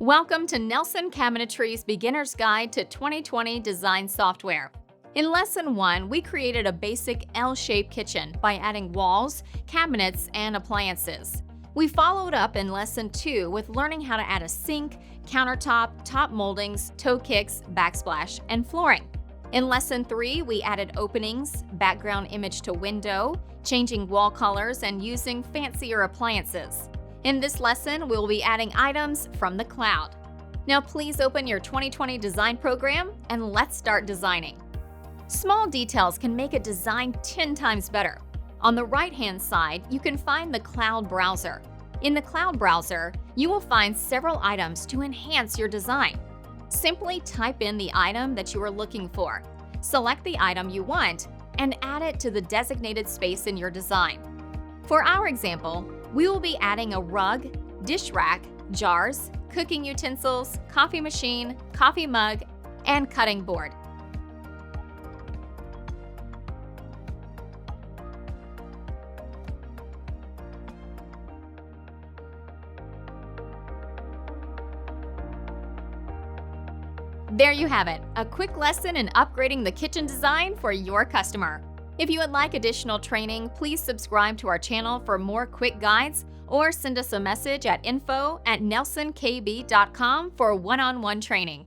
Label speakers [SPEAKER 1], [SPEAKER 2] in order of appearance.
[SPEAKER 1] Welcome to Nelson Cabinetry's Beginner's Guide to 2020 Design Software. In Lesson 1, we created a basic L-shaped kitchen by adding walls, cabinets, and appliances. We followed up in Lesson 2 with learning how to add a sink, countertop, top moldings, toe kicks, backsplash, and flooring. In Lesson 3, we added openings, background image to window, changing wall colors, and using fancier appliances. In this lesson, we'll be adding items from the cloud. Now please open your 2020 design program and let's start designing. Small details can make a design 10 times better. On the right-hand side, you can find the Cloud Browser. In the Cloud Browser, you will find several items to enhance your design. Simply type in the item that you are looking for. Select the item you want and add it to the designated space in your design. For our example, we will be adding a rug, dish rack, jars, cooking utensils, coffee machine, coffee mug, and cutting board. There you have it, a quick lesson in upgrading the kitchen design for your customer. If you would like additional training, please subscribe to our channel for more quick guides or send us a message at info@nelsonkb.com for one-on-one training.